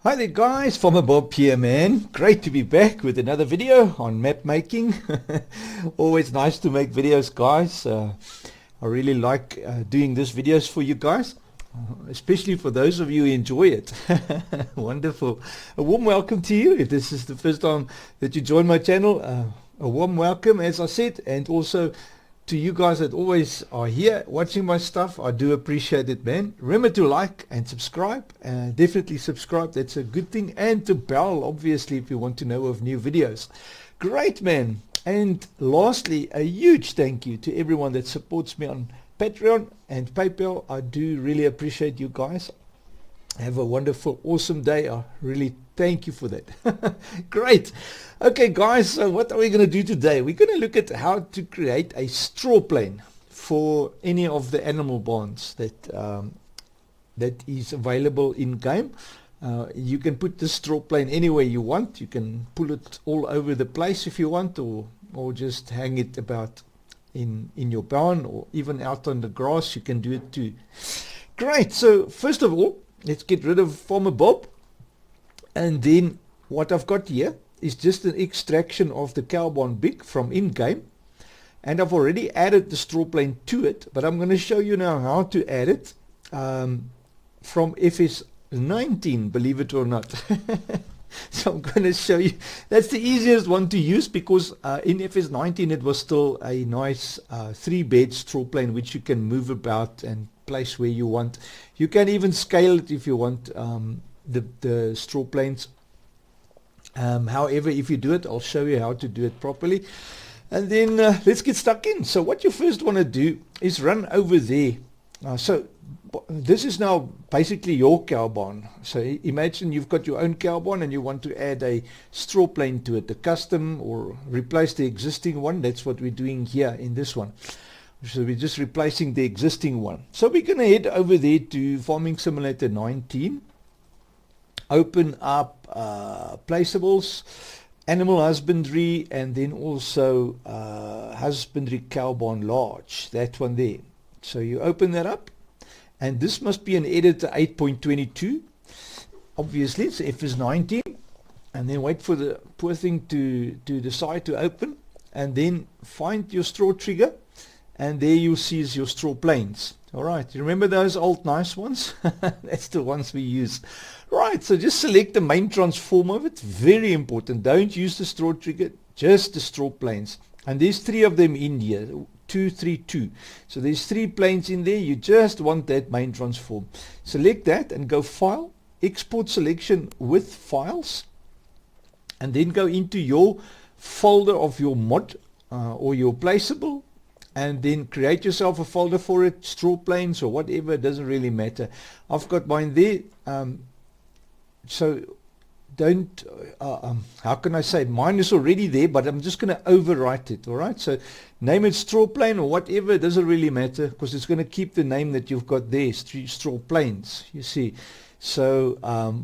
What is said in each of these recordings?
Hi there guys, Farmer Bob here man. Great to be back with another video on map making. Always nice to make videos guys. I really like doing these videos for you guys, especially for those of you who enjoy it. Wonderful. A warm welcome to you if this is the first time that you join my channel. A warm welcome as I said, and also to you guys that always are here watching my stuff. I do appreciate it man. Remember to like and subscribe, definitely subscribe, that's a good thing, and to bell obviously if you want to know of new videos. Great man. And lastly, a huge thank you to everyone that supports me on Patreon and PayPal. I do really appreciate you guys. Have a wonderful, awesome day. I really thank you for that. Great. Okay guys, so what are we going to do today? We're going to look at how to create a straw plane for any of the animal barns that is available in game. You can put the straw plane anywhere you want. You can pull it all over the place if you want, or just hang it about in your barn, or even out on the grass. You can do it too. Great. So first of all, let's get rid of Farmer Bob. And then what I've got here is just an extraction of the cow barn big from in-game. And I've already added the straw plane to it, but I'm going to show you now how to add it from FS19, believe it or not. So I'm going to show you. That's the easiest one to use because in FS19 it was still a nice 3-bed straw plane which you can move about and place where you want. You can even scale it if you want, the straw planes. However, if you do it, I'll show you how to do it properly. And then let's get stuck in. So what you first want to do is run over there. So this is now basically your cow barn. So imagine you've got your own cow barn and you want to add a straw plane to it, a custom, or replace the existing one. That's what we're doing here in this one. So we're just replacing the existing one. So we're going to head over there to Farming Simulator 19. Open up placeables, animal husbandry, and then also husbandry cow barn large, that one there. So you open that up, and this must be an editor 8.22. Obviously it's FS19, and then wait for the poor thing to decide to open, and then find your straw trigger, and there you'll see is your straw planes. Alright, you remember those old nice ones? That's the ones we use. Right, so just select the main transform of it. Very important. Don't use the straw trigger, just the straw planes. And there's 3 of them in here. 2, 3, 2. So there's 3 planes in there. You just want that main transform. Select that and go File, Export Selection with Files. And then go into your folder of your mod or your placeable. And then create yourself a folder for it, straw planes or whatever, it doesn't really matter. I've got mine there. So don't, how can I say, mine is already there, but I'm just going to overwrite it, alright? So name it straw plane or whatever, it doesn't really matter because it's going to keep the name that you've got there, straw planes, you see. So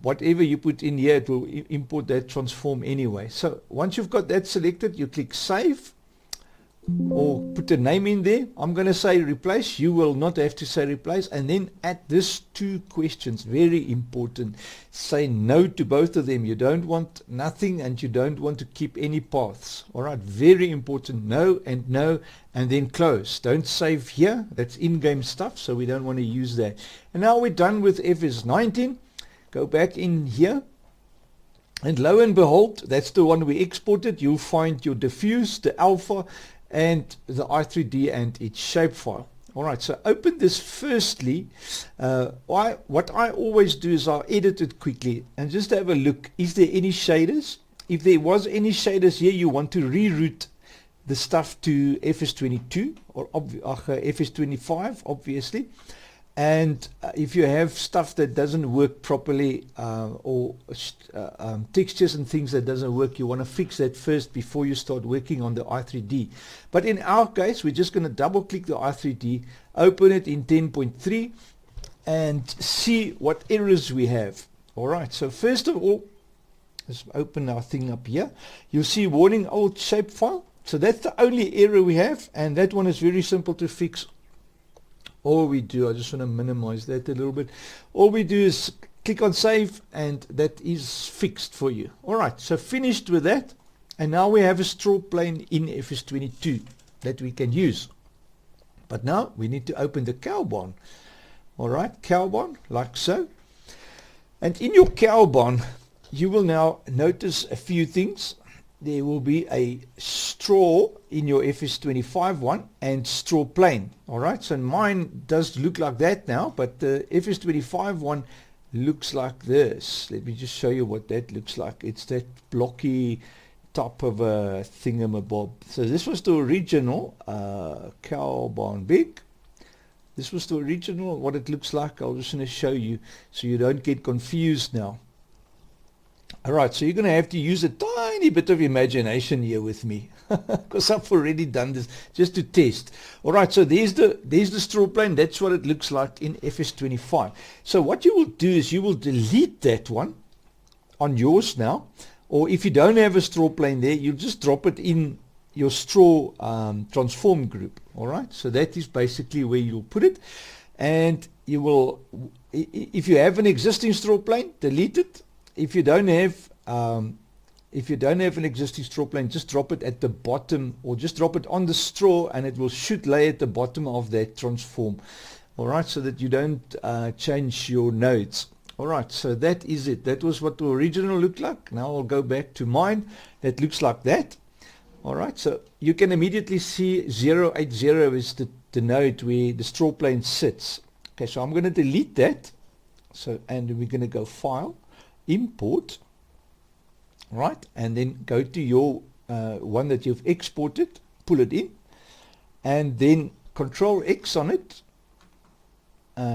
whatever you put in here, it will import that transform anyway. So once you've got that selected, you click Save. Or put a name in there. I'm going to say replace. You will not have to say replace. And then add this 2 questions. Very important. Say no to both of them. You don't want nothing and you don't want to keep any paths. Alright, very important. No, and then close. Don't save here. That's in-game stuff, so we don't want to use that. And now we're done with FS19. Go back in here. And lo and behold, that's the one we exported. You'll find your diffuse, the alpha, and the i3D and its shapefile. Alright, so open this firstly. What I always do is I'll edit it quickly and just have a look. Is there any shaders? If there was any shaders here, you want to reroute the stuff to FS22 or FS25 obviously. And if you have stuff that doesn't work properly or textures and things that doesn't work, you want to fix that first before you start working on the i3D. But in our case, we're just going to double click the i3D, open it in 10.3 and see what errors we have. Alright, so first of all, let's open our thing up here. You'll see warning old shapefile. So that's the only error we have, and that one is very simple to fix. All we do, I just want to minimize that a little bit. All we do is click on save, and that is fixed for you. Alright, so finished with that, and now we have a straw plane in FS22 that we can use. But now we need to open the cow barn. Alright, cow barn, like so. And in your cow barn, you will now notice a few things. There will be a straw in your FS25 one and straw plane. Alright, so mine does look like that now, but the FS25 one looks like this. Let me just show you what that looks like. It's that blocky top of a thingamabob. So this was the original cow barn big. This was the original, what it looks like. I'll just going to show you so you don't get confused now. Alright, so you're going to have to use a tiny bit of imagination here with me, because I've already done this just to test. Alright, so there's the straw plane. That's what it looks like in FS25. So what you will do is you will delete that one on yours now, or if you don't have a straw plane there, you'll just drop it in your straw transform group. Alright, so that is basically where you'll put it, and you will, if you have an existing straw plane, delete it. If you don't have an existing straw plane, just drop it at the bottom, or just drop it on the straw, and it will should lay at the bottom of that transform. Alright, so that you don't change your nodes. Alright, so that is it. That was what the original looked like. Now I'll go back to mine. That looks like that. Alright, so you can immediately see 080 is the node where the straw plane sits. Okay, so I'm going to delete that. So, and we're going to go File, Import, right, and then go to your one that you've exported, pull it in, and then Control X on it,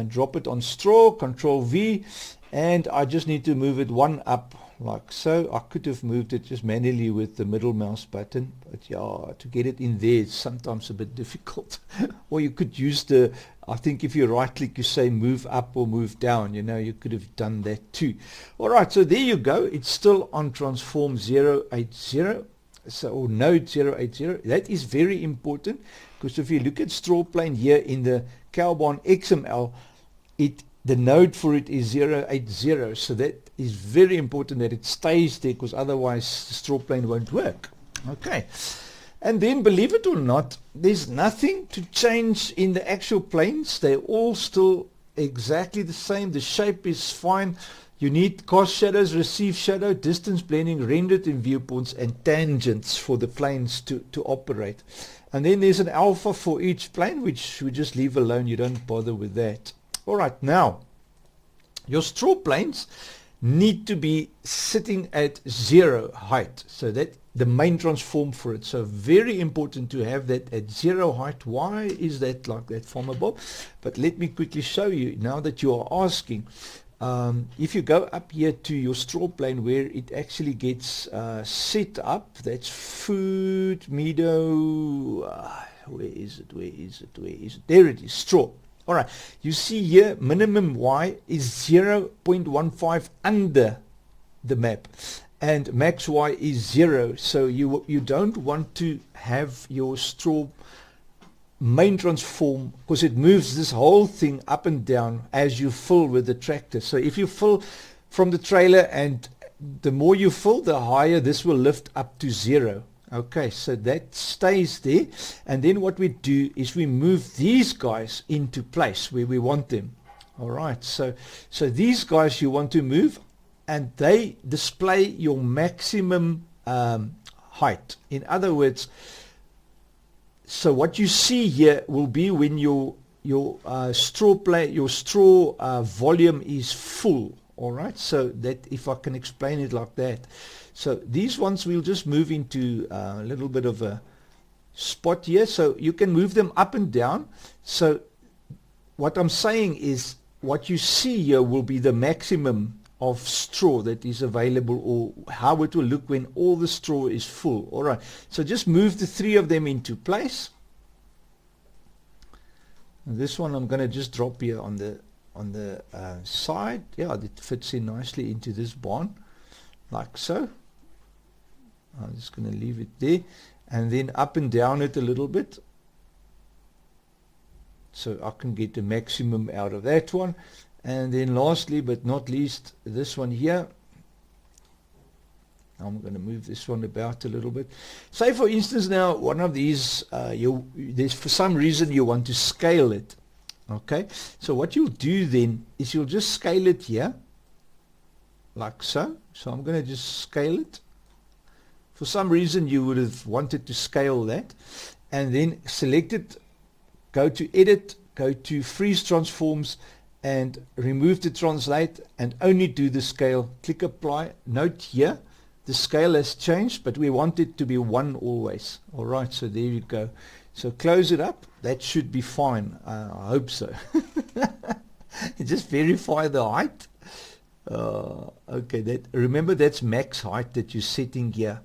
drop it on straw, Control V, and I just need to move it one up like so. I could have moved it just manually with the middle mouse button, but yeah, to get it in there it's sometimes a bit difficult. Or you could use the, I think if you right click you say move up or move down, you know, you could have done that too. Alright, so there you go. It's still on transform 080, so, or node 080. That is very important, because if you look at straw plane here in the cow barn XML, the node for it is 080, so that is very important that it stays there, because otherwise the straw plane won't work. Okay, and then believe it or not, there's nothing to change in the actual planes. They're all still exactly the same. The shape is fine. You need cast shadows, receive shadow, distance blending, rendered in viewpoints, and tangents for the planes to operate. And then there's an alpha for each plane, which we just leave alone. You don't bother with that. Alright, now your straw planes need to be sitting at 0 height, so that the main transform for it. So very important to have that at 0 height. Why is that like that, Farmer Bob? But let me quickly show you now that you are asking. If you go up here to your straw plane where it actually gets set up, that's food, meadow, where is it, there it is, straw. Alright, you see here minimum Y is 0.15 under the map, and max Y is 0, so you don't want to have your straw main transform, because it moves this whole thing up and down as you fill with the tractor. So if you fill from the trailer, and the more you fill, the higher this will lift up to 0. Okay, so that stays there, and then what we do is we move these guys into place where we want them. Alright, so these guys you want to move, and they display your maximum height. In other words, so what you see here will be when your straw volume is full. Alright, so that, if I can explain it like that. So these ones we'll just move into a little bit of a spot here, so you can move them up and down. So what I'm saying is what you see here will be the maximum of straw that is available, or how it will look when all the straw is full. Alright, so just move the 3 of them into place. And this one I'm going to just drop here on the side. Yeah, it fits in nicely into this barn like so. I'm just going to leave it there, and then up and down it a little bit, so I can get the maximum out of that one. And then lastly but not least, this one here. I'm going to move this one about a little bit. Say for instance now, one of these, there's for some reason you want to scale it. Okay, so what you'll do then is you'll just scale it here, like so. So I'm going to just scale it. For some reason you would have wanted to scale that, and then select it, go to edit, go to freeze transforms, and remove the translate and only do the scale. Click apply. Note here the scale has changed, but we want it to be 1 always. Alright, so there you go. So close it up. That should be fine. I hope so. Just verify the height. Okay, remember that's max height that you're setting here.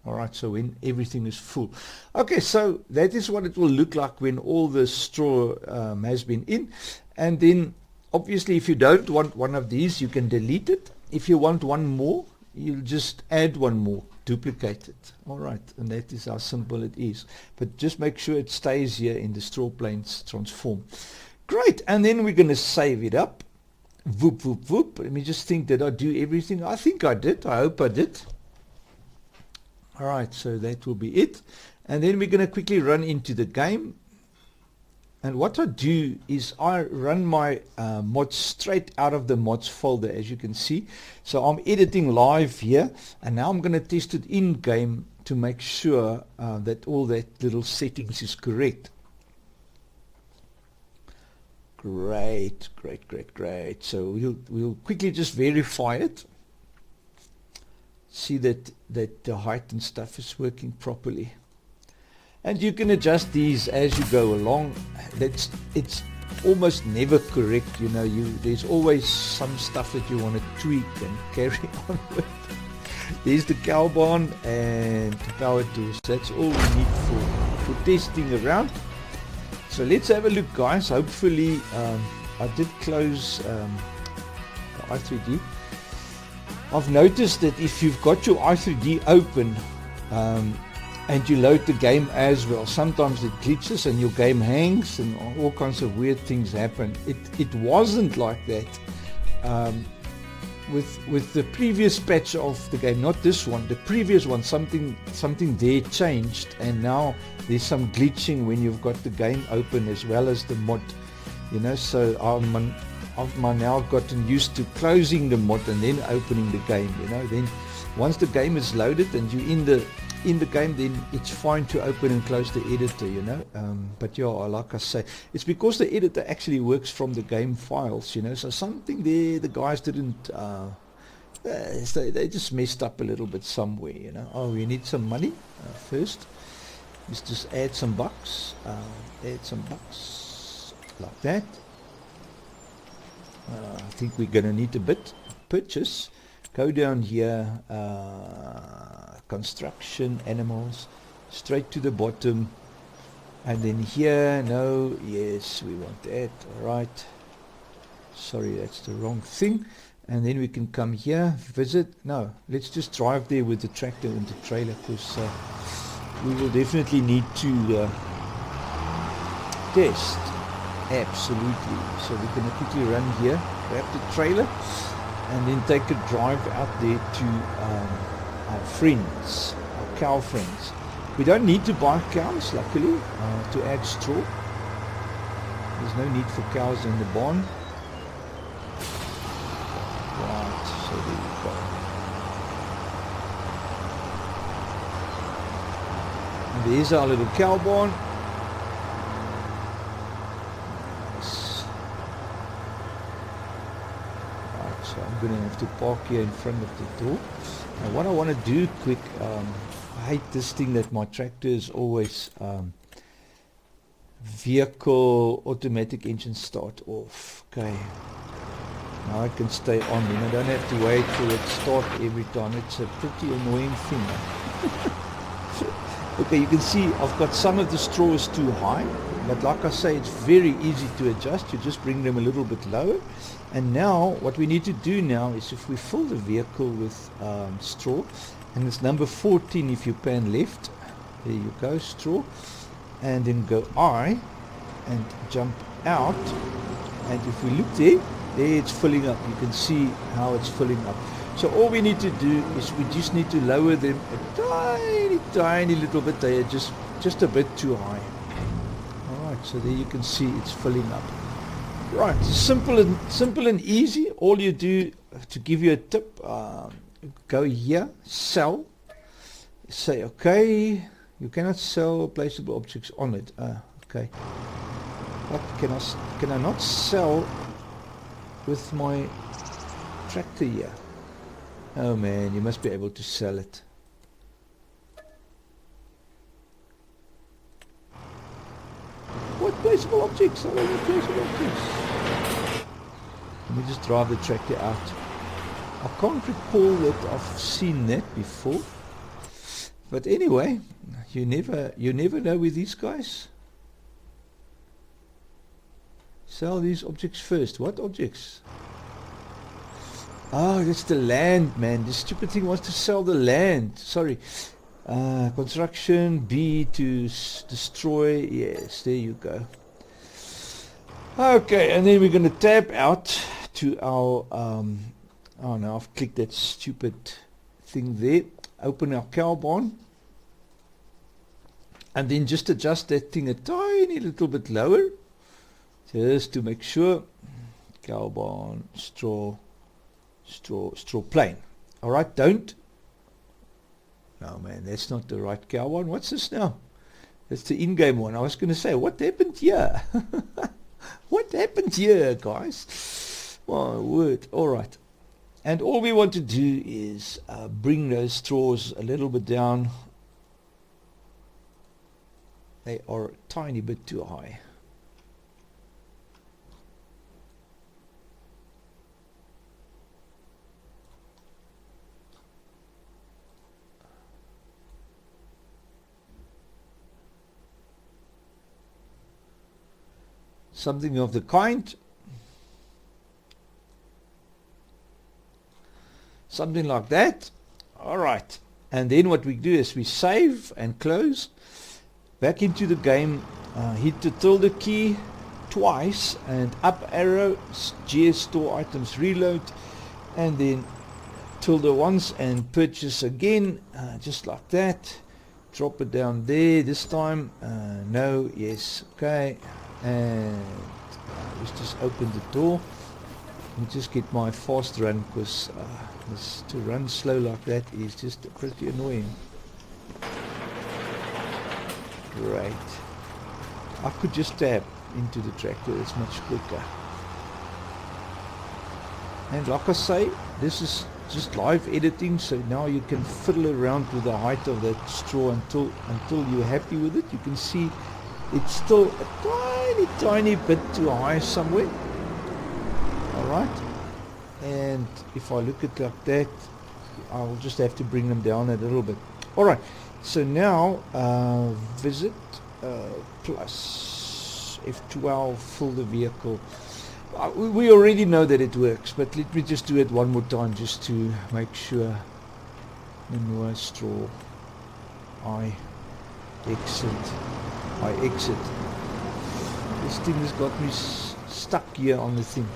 Alright, so when everything is full. Okay, so that is what it will look like when all the straw has been in. And then obviously if you don't want one of these, you can delete it. If you want one more, you'll just add one more, duplicate it. Alright, and that is how simple it is. But just make sure it stays here in the straw planes transform. Great, and then we're going to save it up. Whoop, whoop, whoop. Let me just think, did I do everything? I think I did. I hope I did. Alright, so that will be it. And then we're going to quickly run into the game. And what I do is I run my mods straight out of the mods folder, as you can see. So I'm editing live here, and now I'm going to test it in game to make sure that all that little settings is correct. Great, great, great, great. So we'll quickly just verify it. See that the height and stuff is working properly. And you can adjust these as you go along. It's almost never correct, you know. There's always some stuff that you want to tweak and carry on with. There's the cow barn and the power tools. That's all we need for testing around. So let's have a look, guys. Hopefully I did close the i3D. I've noticed that if you've got your i3D open and you load the game as well, sometimes it glitches and your game hangs and all kinds of weird things happen. It wasn't like that with the previous patch of the game, not this one, the previous one. Something there changed, and now there's some glitching when you've got the game open as well as the mod, you know. So I've now gotten used to closing the mod and then opening the game, you know. Then once the game is loaded and you're in the game, then it's fine to open and close the editor, you know. But yeah, like I say, it's because the editor actually works from the game files, you know. So something there the guys didn't they just messed up a little bit somewhere, you know. Oh, we need some money first. Let's just add some bucks, like that. I think we're going to need a bit purchase. Go down here, construction, animals, straight to the bottom, and then here, no, yes, we want that. Alright, sorry, that's the wrong thing. And then we can come here, visit. No, let's just drive there with the tractor and the trailer, because we will definitely need to test. Absolutely. So we're going to quickly run here, grab the trailer, and then take a drive out there to our friends, our cow friends. We don't need to buy cows, luckily, to add straw. There's no need for cows in the barn. Right, so there you go. And there's our little cow barn. So I'm going to have to park here in front of the door. Now what I want to do quick, I hate this thing that my tractor is always vehicle automatic engine start off. Okay, now I can stay on, you know, I don't have to wait for it to start every time. It's a pretty annoying thing. Okay, you can see I've got some of the straws too high, but like I say, it's very easy to adjust. You just bring them a little bit lower. And now what we need to do now is, if we fill the vehicle with straw, and it's number 14 if you pan left, there you go, straw, and then go I and jump out, and if we look there it's filling up. You can see how it's filling up. So all we need to do is we just need to lower them a tiny little bit. They are just a bit too high. Alright, so there you can see it's filling up. Right, simple and easy. All you do, to give you a tip, go here, sell, say okay, you cannot sell placeable objects on it. Okay, what can I not sell with my tractor here? Oh man, you must be able to sell it. What placeable objects? I don't want placeable objects. Let me just drive the tractor out. I can't recall that I've seen that before. But anyway, you never know with these guys. Sell these objects first. What objects? Oh, that's the land, man. This stupid thing wants to sell the land. Sorry. Construction, B to destroy. Yes, there you go. Okay, and then we're going to tab out to our... oh no, I've clicked that stupid thing there. Open our cow barn. And then just adjust that thing a tiny little bit lower. Just to make sure. Cow barn, straw plain. Alright, don't. No man, that's not the right cow one. What's this now? That's the in-game one. I was going to say, what happened here? What happened here, guys? My word. Alright. And all we want to do is bring those straws a little bit down. They are a tiny bit too high. Something of the kind. Something like that. Alright. And then what we do is we save and close. Back into the game. Hit the tilde key twice. And up arrow. GS store items reload. And then tilde once and purchase again. Just like that. Drop it down there this time. No. Yes. Okay. And let's just open the door. Let me just get my fast run, because to run slow like that is just pretty annoying. Great. I could just tab into the tractor, it's much quicker. And like I say, this is just live editing, so now you can fiddle around with the height of that straw until you're happy with it. You can see it's still a tiny bit too high somewhere. Alright. And if I look at it like that, I'll just have to bring them down a little bit. Alright. So now, visit plus F12, fill the vehicle. We already know that it works, but let me just do it one more time just to make sure. Manure, straw, I exit. This thing has got me stuck here on the thing.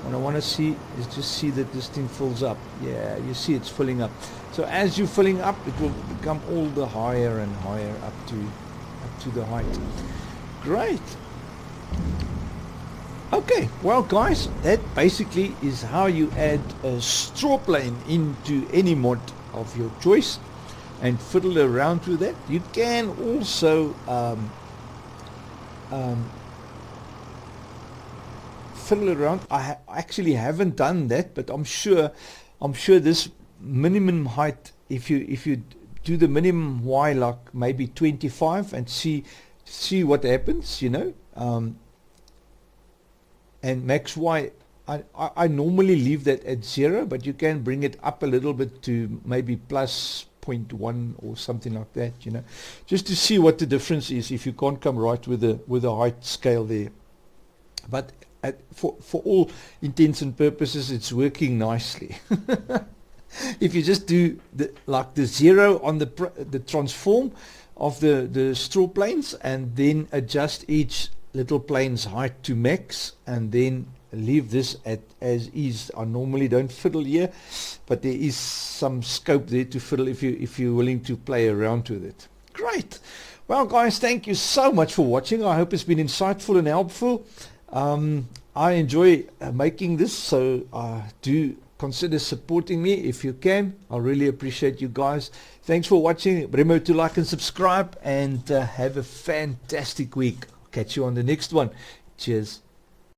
What I want to see is just see that this thing fills up. Yeah, you see it's filling up. So as you're filling up, it will become all the higher and higher up to the height. Great. Okay, well guys, that basically is how you add a straw plane into any mod of your choice and fiddle around with that. You can also fiddle around. I actually haven't done that, but I'm sure this minimum height, if you do the minimum Y like maybe 25 and see what happens, you know. And max Y, I normally leave that at 0, but you can bring it up a little bit to maybe plus 0.1 or something like that, you know, just to see what the difference is if you can't come right with the height scale there. But for all intents and purposes, it's working nicely. If you just do the 0 on the transform of the straw planes and then adjust each little plane's height to max, and then leave this at as is. I normally don't fiddle here, but there is some scope there to fiddle if you're willing to play around with it. Great. Well, guys, thank you so much for watching. I hope it's been insightful and helpful. I enjoy making this, so do consider supporting me if you can. I really appreciate you guys. Thanks for watching. Remember to like and subscribe, and have a fantastic week. Catch you on the next one. Cheers.